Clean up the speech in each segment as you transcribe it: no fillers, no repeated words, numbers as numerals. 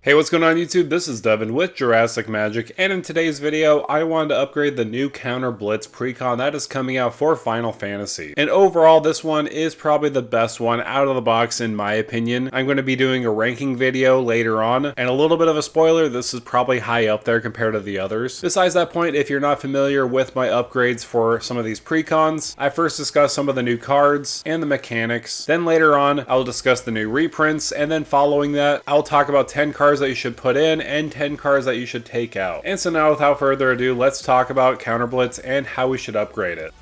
Hey, what's going on YouTube? This is Devin with Jurassic Magic, and in today's video, I wanted to upgrade the new Counter Blitz Precon that is coming out for Final Fantasy. And overall, this one is probably the best one out of the box in my opinion. I'm going to be doing a ranking video later on, and a little bit of a spoiler, this is probably high up there compared to the others. Besides that point, if you're not familiar with my upgrades for some of these Precons, I first discuss some of the new cards and the mechanics. Then later on, I'll discuss the new reprints, and then following that, I'll talk about 10 cards that you should put in and 10 cards that you should take out. And so now without further ado, let's talk about Counter Blitz and how we should upgrade it.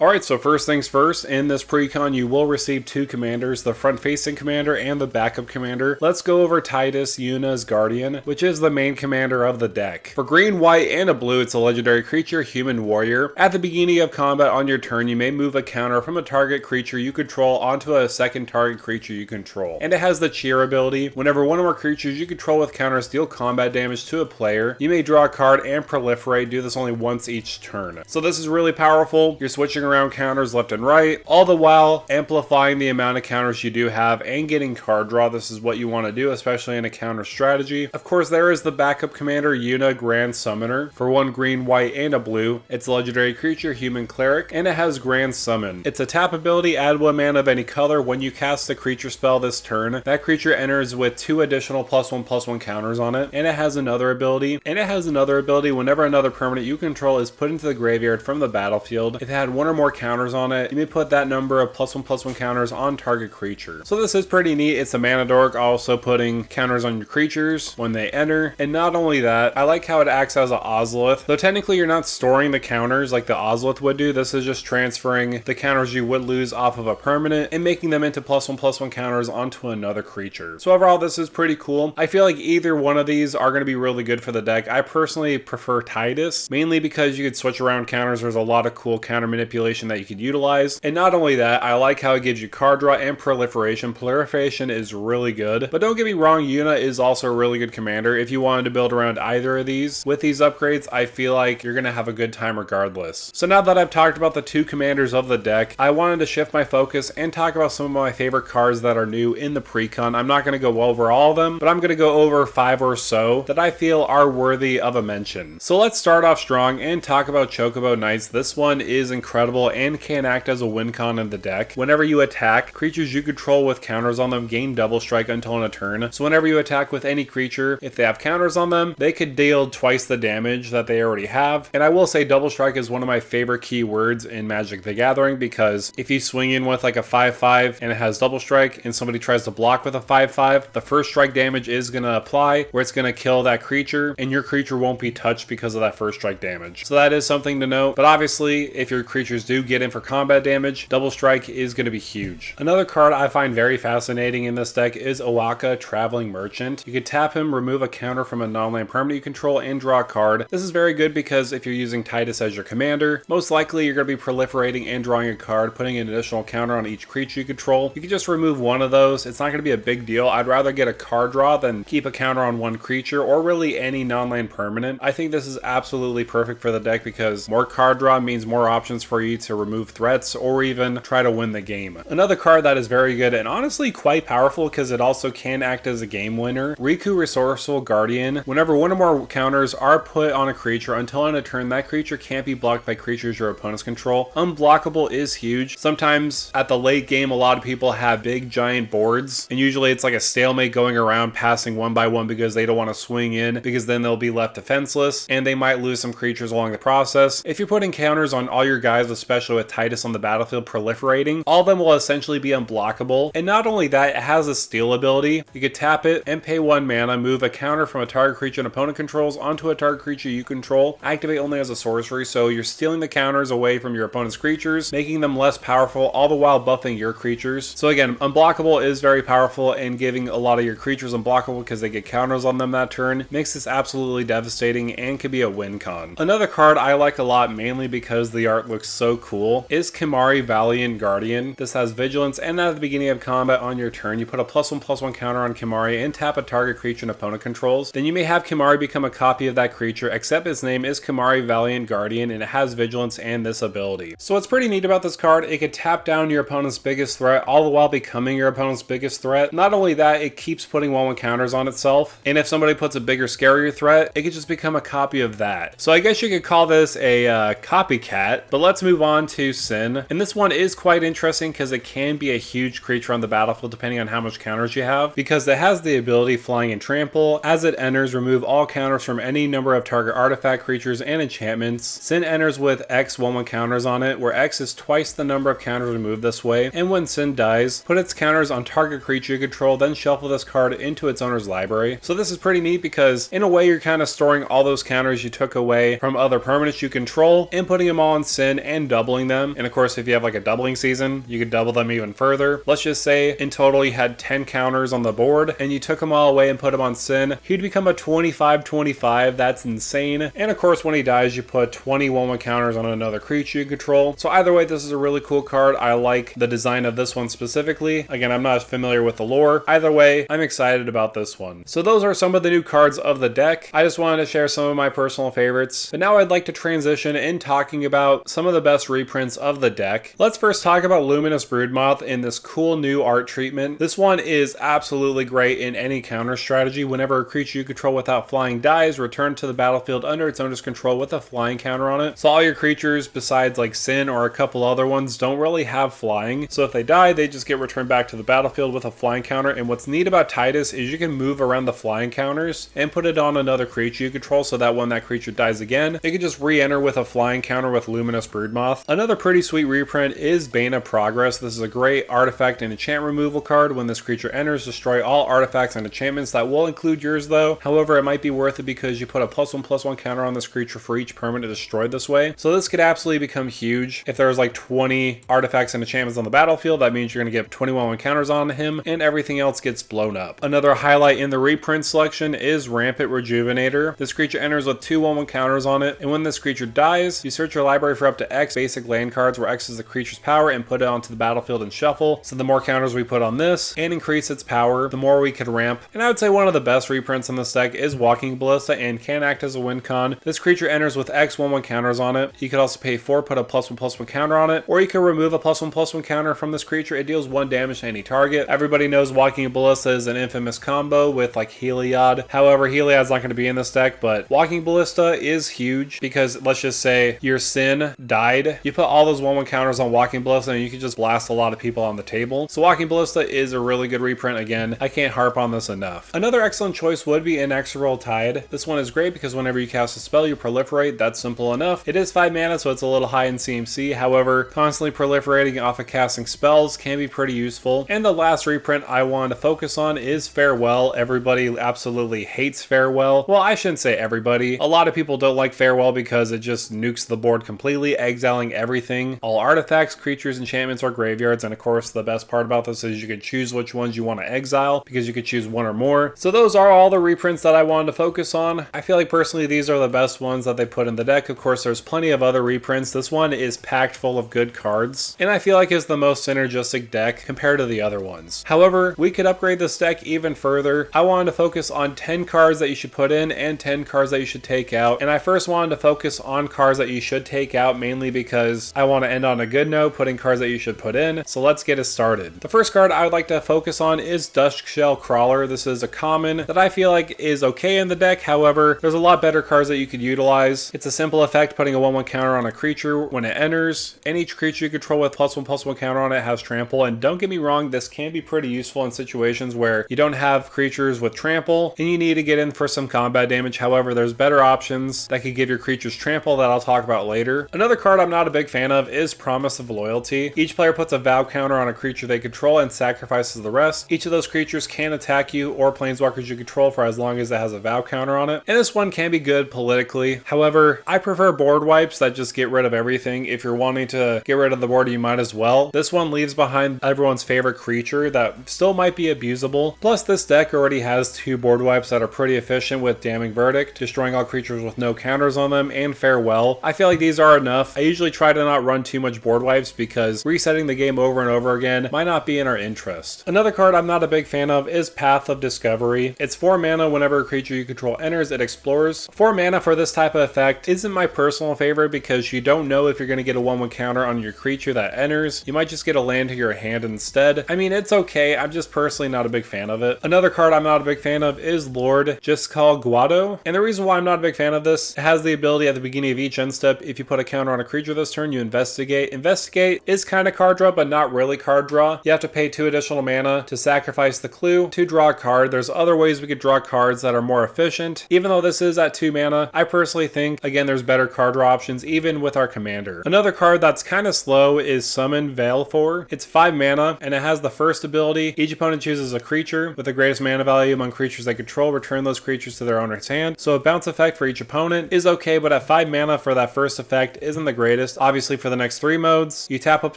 Alright, so first things first, in this Precon you will receive two commanders, the front-facing commander and the backup commander. Let's go over Titus, Yuna's Guardian, which is the main commander of the deck. For green, white, and a blue, it's a legendary creature, Human Warrior. At the beginning of combat on your turn, you may move a counter from a target creature you control onto a second target creature you control. And it has the cheer ability. Whenever one or more creatures you control with counters deal combat damage to a player, you may draw a card and proliferate. Do this only once each turn. So this is really powerful. You're switching around counters left and right, all the while amplifying the amount of counters you do have and getting card draw. This is what you want to do, especially in a counter strategy. Of course, there is the backup commander, Yuna, Grand Summoner. For one green, white, and a blue, it's a legendary creature, Human Cleric, and it has Grand Summon. It's a tap ability, add one mana of any color. When you cast a creature spell this turn, that creature enters with 2 additional +1/+1 counters on it, and it has another ability. Whenever another permanent you control is put into the graveyard from the battlefield, if it had one or more counters on it, you may put that number of +1/+1 counters on target creature. So this is pretty neat. It's a mana dork, also putting counters on your creatures when they enter. And not only that, I like how it acts as an Ozolith. Though technically you're not storing the counters like the Ozolith would do, this is just transferring the counters you would lose off of a permanent and making them into +1/+1 counters onto another creature. So overall, this is pretty cool. I feel like either one of these are going to be really good for the deck. I personally prefer Titus, mainly because you could switch around counters. There's a lot of cool counter manipulation that you could utilize. And not only that, I like how it gives you card draw and proliferation. Proliferation is really good. But don't get me wrong, Yuna is also a really good commander. If you wanted to build around either of these, with these upgrades, I feel like you're going to have a good time regardless. So now that I've talked about the two commanders of the deck, I wanted to shift my focus and talk about some of my favorite cards that are new in the Precon. I'm not going to go over all of them, but I'm going to go over 5 or so that I feel are worthy of a mention. So let's start off strong and talk about Chocobo Knights. This one is incredible and can act as a win con in the deck. Whenever you attack, creatures you control with counters on them gain double strike until in a turn. So whenever you attack with any creature, if they have counters on them, they could deal twice the damage that they already have. And I will say double strike is one of my favorite keywords in Magic the Gathering, because if you swing in with like a 5/5 and it has double strike and somebody tries to block with a 5/5, the first strike damage is going to apply where it's going to kill that creature and your creature won't be touched because of that first strike damage. So that is something to note. But obviously, if your creatures do get in for combat damage, double strike is going to be huge. Another card I find very fascinating in this deck is Owaka, Traveling Merchant. You could tap him, remove a counter from a non-land permanent you control, and draw a card. This is very good because if you're using Titus as your commander, most likely you're going to be proliferating and drawing a card, putting an additional counter on each creature you control. You can just remove one of those. It's not going to be a big deal. I'd rather get a card draw than keep a counter on one creature or really any non-land permanent. I think this is absolutely perfect for the deck because more card draw means more options for you to remove threats or even try to win the game. Another card that is very good and honestly quite powerful because it also can act as a game winner, Riku, Resourceful Guardian. Whenever one or more counters are put on a creature until on a turn, that creature can't be blocked by creatures your opponents control. Unblockable is huge. Sometimes at the late game, a lot of people have big giant boards and usually it's like a stalemate going around passing one by one because they don't want to swing in because then they'll be left defenseless and they might lose some creatures along the process. If you're putting counters on all your guys, especially with Titus on the battlefield proliferating, all of them will essentially be unblockable. And not only that, it has a steal ability. You could tap it and pay 1 mana, move a counter from a target creature an opponent controls onto a target creature you control, activate only as a sorcery, so you're stealing the counters away from your opponent's creatures, making them less powerful, all the while buffing your creatures. So again, unblockable is very powerful, and giving a lot of your creatures unblockable because they get counters on them that turn makes this absolutely devastating and could be a win con. Another card I like a lot, mainly because the art looks so cool is Kimari Valiant Guardian. This has vigilance, and at the beginning of combat on your turn, you put a +1/+1 counter on Kimari and tap a target creature an opponent controls. Then you may have Kimari become a copy of that creature, except its name is Kimari Valiant Guardian and it has vigilance and this ability. So what's pretty neat about this card, it could tap down your opponent's biggest threat all the while becoming your opponent's biggest threat. Not only that, it keeps putting 1/1 counters on itself, and if somebody puts a bigger, scarier threat, it could just become a copy of that. So I guess you could call this a copycat, but let's move on to Sin. And this one is quite interesting because it can be a huge creature on the battlefield depending on how much counters you have, because it has the ability Flying and Trample. As it enters, remove all counters from any number of target artifact, creatures, and enchantments. Sin enters with X 1/1 counters on it, where X is twice the number of counters removed this way, and when Sin dies, put its counters on target creature you control, then shuffle this card into its owner's library. So this is pretty neat because in a way you're kind of storing all those counters you took away from other permanents you control and putting them all on Sin and doubling them. And of course, if you have like a doubling season, you could double them even further. Let's just say in total you had 10 counters on the board and you took them all away and put them on Sin. He'd become a 25/25. That's insane. And of course, when he dies, you put 20 1/1 counters on another creature you control. So either way, this is a really cool card. I like the design of this one specifically. Again, I'm not familiar with the lore. Either way, I'm excited about this one. So those are some of the new cards of the deck. I just wanted to share some of my personal favorites. But now I'd like to transition in talking about some of the best reprints of the deck. Let's first talk about Luminous Broodmoth in this cool new art treatment. This one is absolutely great in any counter strategy. Whenever a creature you control without flying dies, return to the battlefield under its owner's control with a flying counter on it. So all your creatures besides like Sin or a couple other ones don't really have flying. So if they die, they just get returned back to the battlefield with a flying counter. And what's neat about Titus is you can move around the flying counters and put it on another creature you control, so that when that creature dies again, it can just re-enter with a flying counter with Luminous Broodmoth. Another pretty sweet reprint is Bane of Progress. This is a great artifact and enchant removal card. When this creature enters, destroy all artifacts and enchantments. That will include yours though. However, it might be worth it because you put a +1/+1 counter on this creature for each permanent destroyed this way. So this could absolutely become huge. If there's like 20 artifacts and enchantments on the battlefield, that means you're going to get 21 counters on him and everything else gets blown up. Another highlight in the reprint selection is Rampant Rejuvenator. This creature enters with 2 1/1 counters on it, and when this creature dies, you search your library for up to X basic land cards where X is the creature's power and put it onto the battlefield and shuffle. So the more counters we put on this and increase its power, the more we could ramp. And I would say one of the best reprints in this deck is Walking Ballista and can act as a win con. This creature enters with X 1/1 counters on it. You could also pay 4, put a +1/+1 counter on it, or you could remove a +1/+1 counter from this creature. It deals 1 damage to any target. Everybody knows Walking Ballista is an infamous combo with like Heliod. However, Heliod's not going to be in this deck, but Walking Ballista is huge because let's just say your Sin died. You put all those 1/1 counters on Walking Ballista and you can just blast a lot of people on the table. So Walking Ballista is a really good reprint. Again, I can't harp on this enough. Another excellent choice would be Inexorable Tide. This one is great because whenever you cast a spell, you proliferate. That's simple enough. It is 5 mana, so it's a little high in CMC. However, constantly proliferating off of casting spells can be pretty useful. And the last reprint I wanted to focus on is Farewell. Everybody absolutely hates Farewell. Well, I shouldn't say everybody. A lot of people don't like Farewell because it just nukes the board completely, exiling everything. All artifacts, creatures, enchantments, or graveyards. And of course, the best part about this is you can choose which ones you want to exile because you could choose one or more. So those are all the reprints that I wanted to focus on. I feel like personally these are the best ones that they put in the deck. Of course, there's plenty of other reprints. This one is packed full of good cards, and I feel like it's the most synergistic deck compared to the other ones. However, we could upgrade this deck even further. I wanted to focus on 10 cards that you should put in and 10 cards that you should take out. And I first wanted to focus on cards that you should take out, mainly because I want to end on a good note, putting cards that you should put in. So let's get it started. The first card I would like to focus on is Duskshell Crawler. This is a common that I feel like is okay in the deck. However, there's a lot better cards that you could utilize. It's a simple effect, putting a 1/1 counter on a creature when it enters, and each creature you control with +1/+1 counter on it has trample. And don't get me wrong, this can be pretty useful in situations where you don't have creatures with trample and you need to get in for some combat damage. However, there's better options that could give your creatures trample that I'll talk about later. Another card I'm not a big fan of is Promise of Loyalty. Each player puts a vow counter on a creature they control and sacrifices the rest. Each of those creatures can attack you or planeswalkers you control for as long as it has a vow counter on it. And this one can be good politically. However, I prefer board wipes that just get rid of everything. If you're wanting to get rid of the board, you might as well. This one leaves behind everyone's favorite creature that still might be abusable. Plus, this deck already has 2 board wipes that are pretty efficient with Damning Verdict, destroying all creatures with no counters on them, and Farewell. I feel like these are enough. I usually usually try to not run too much board wipes because resetting the game over and over again might not be in our interest. Another card I'm not a big fan of is Path of Discovery. It's 4 mana. Whenever a creature you control enters, it explores. 4 mana for this type of effect isn't my personal favorite because you don't know if you're going to get a 1/1 counter on your creature that enters. You might just get a land to your hand instead. I mean, it's okay. I'm just personally not a big fan of it. Another card I'm not a big fan of is Lord Jiskal Guado. And the reason why I'm not a big fan of this, it has the ability at the beginning of each end step, if you put a counter on a creature this turn, you investigate. Investigate is kind of card draw, but not really card draw. You have to pay 2 additional mana to sacrifice the clue to draw a card. There's other ways we could draw cards that are more efficient. Even though this is at 2 mana, I personally think, again, there's better card draw options even with our commander. Another card that's kind of slow is Summon Veilfor. It's 5 mana, and it has the first ability. Each opponent chooses a creature with the greatest mana value among creatures they control. Return those creatures to their owner's hand. So a bounce effect for each opponent is okay, but at 5 mana for that first effect isn't the greatest. Obviously, for the next 3 modes, you tap up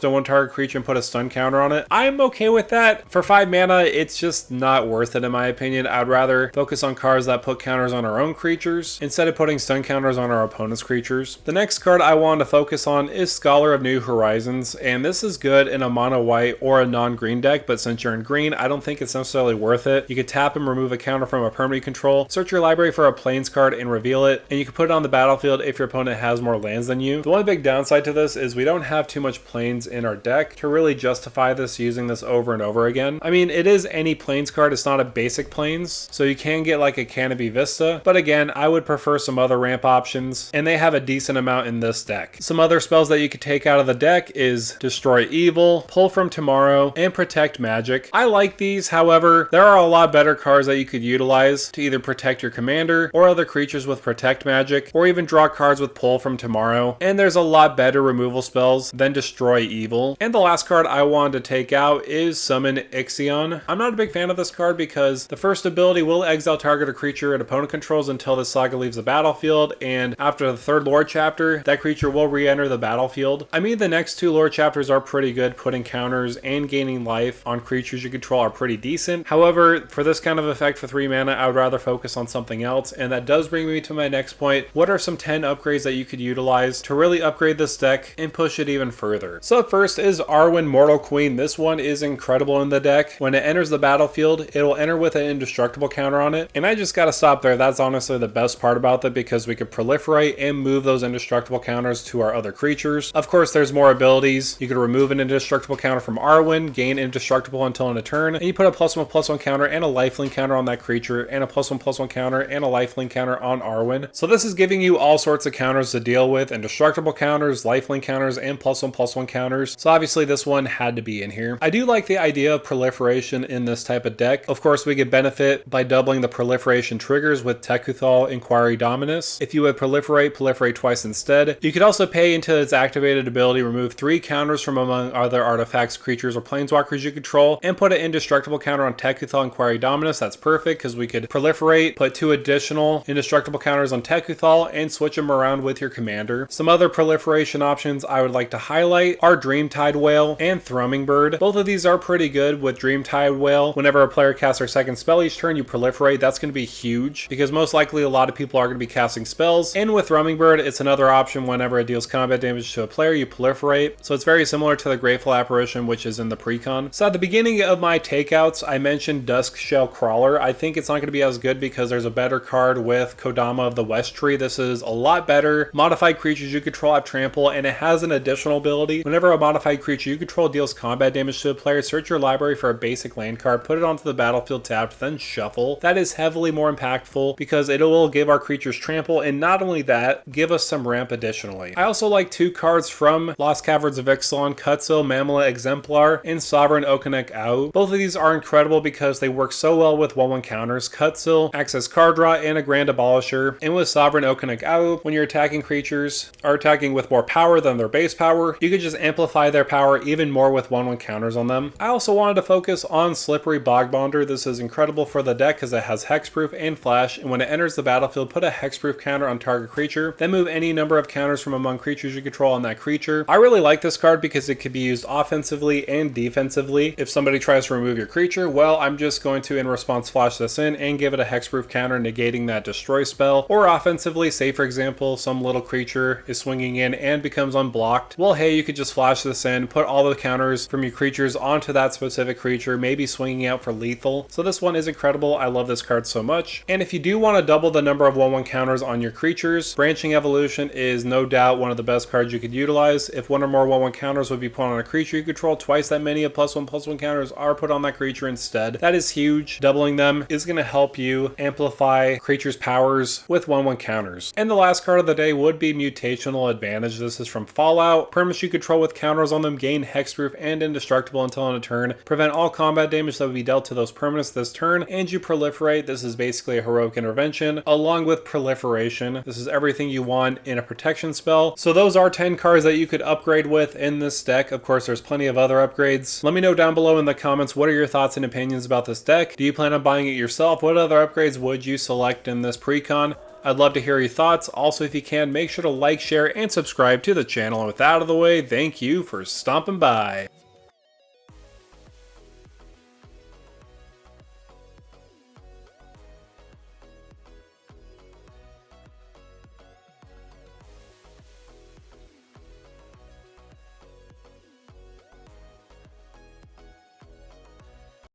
to 1 target creature and put a stun counter on it. I'm okay with that. For 5 mana, it's just not worth it in my opinion. I'd rather focus on cards that put counters on our own creatures instead of putting stun counters on our opponent's creatures. The next card I want to focus on is Scholar of New Horizons, and this is good in a mono white or a non-green deck, but since you're in green, I don't think it's necessarily worth it. You could tap and remove a counter from a permanent you control, search your library for a plains card and reveal it, and you can put it on the battlefield if your opponent has more lands than you. The one big downside to this is we don't have too much plains in our deck to really justify this using this over and over again. I mean, it is any plains card, it's not a basic plains, so you can get like a Canopy Vista, but again, I would prefer some other ramp options, and they have a decent amount in this deck. Some other spells that you could take out of the deck is Destroy Evil, Pull from Tomorrow, and Protect Magic. I like these, however, there are a lot better cards that you could utilize to either protect your commander or other creatures with Protect Magic, or even draw cards with Pull from Tomorrow, and there's a lot better removal spells than Destroy Evil. And the last card I wanted to take out is Summon Ixion. I'm not a big fan of this card because the first ability will exile target a creature an opponent controls until the saga leaves the battlefield, and after the 3rd lore chapter, that creature will re-enter the battlefield. I mean, the next 2 lore chapters are pretty good. Putting counters and gaining life on creatures you control are pretty decent. However, for this kind of effect for 3 mana, I would rather focus on something else, and that does bring me to my next point. What are some 10 upgrades that you could utilize to really upgrade this deck and push it even further? So up first is Arwen Mortal Queen. This one is incredible in the deck. When it enters the battlefield, it will enter with an indestructible counter on it, and I just gotta stop there. That's honestly the best part about that because we could proliferate and move those indestructible counters to our other creatures. Of course, there's more abilities. You could remove an indestructible counter from Arwen, gain indestructible until end of turn, and you put a +1/+1 counter and a lifelink counter on that creature, and a +1/+1 counter and a lifelink counter on Arwen. So this is giving you all sorts of counters to deal with, indestructible counters, lifelink counters, and +1/+1 counters. So obviously this one had to be in here. I do like the idea of proliferation in this type of deck. Of course, we could benefit by doubling the proliferation triggers with Tekuthal Inquiry Dominus. If you would proliferate twice instead. You could also pay into its activated ability, remove 3 counters from among other artifacts, creatures, or planeswalkers you control, and put an indestructible counter on Tekuthal Inquiry Dominus. That's perfect because we could proliferate, put 2 additional indestructible counters on Tekuthal, and switch them around with your commander. Some other proliferation options I would like to highlight are Dreamtide Whale and Thrumming Bird. Both of these are pretty good. With Dreamtide Whale, whenever a player casts their 2nd spell each turn, you proliferate. That's going to be huge because most likely a lot of people are going to be casting spells. And with Thrumming Bird, it's another option. Whenever it deals combat damage to a player, you proliferate. So it's very similar to the Grateful Apparition, which is in the Precon. So at the beginning of my takeouts, I mentioned Duskshell Crawler. I think it's not going to be as good because there's a better card with Kodama of the West Tree. This is a lot better. Modified creatures you control have trample, and it has an additional ability. Whenever a modified creature you control deals combat damage to a player, search your library for a basic land card, put it onto the battlefield tapped, then shuffle. That is heavily more impactful because it will give our creatures trample, and not only that, give us some ramp additionally. I also like 2 cards from Lost Caverns of Ixalan, Kutsil, Mammola Exemplar, and Sovereign Okonek Au. Both of these are incredible because they work so well with 1/1 counters. Kutsil acts as card draw and a Grand Abolisher, and with Sovereign Okonek Au, when you're attacking creatures are attacking with more power than their base power, you could just amplify their power even more with 1/1 counters on them. I also wanted to focus on Slippery Bogbonder. This is incredible for the deck because it has hexproof and flash, and when it enters the battlefield, put a hexproof counter on target creature, then move any number of counters from among creatures you control on that creature. I really like this card because it could be used offensively and defensively. If somebody tries to remove your creature, well, I'm just going to in response flash this in and give it a hexproof counter negating that destroy spell. Or offensively, say for example some little creature is swinging in and becomes unblocked, well hey, you could just flash this in, put all the counters from your creatures onto that specific creature, maybe swinging out for lethal. So this one is incredible. I love this card so much. And if you do want to double the number of 1/1 counters on your creatures, Branching Evolution is no doubt one of the best cards you could utilize. If one or more 1/1 counters would be put on a creature you control, twice that many of +1/+1 counters are put on that creature instead. That is huge. Doubling them is going to help you amplify creatures' powers with 1/1 counters. And the last card of the day would be Mutational Advantage. This is from Fallout. Permanents you control with counters on them gain hexproof and indestructible until end of turn. Prevent all combat damage that would be dealt to those permanents this turn, and you proliferate. This is basically a heroic intervention along with proliferation. This is everything you want in a protection spell. So those are 10 cards that you could upgrade with in this deck. Of course, there's plenty of other upgrades. Let me know down below in the comments, what are your thoughts and opinions about this deck? Do you plan on buying it yourself? What other upgrades would you select in this precon? I'd love to hear your thoughts. Also, if you can, make sure to like, share, and subscribe to the channel. And with that out of the way, thank you for stomping by.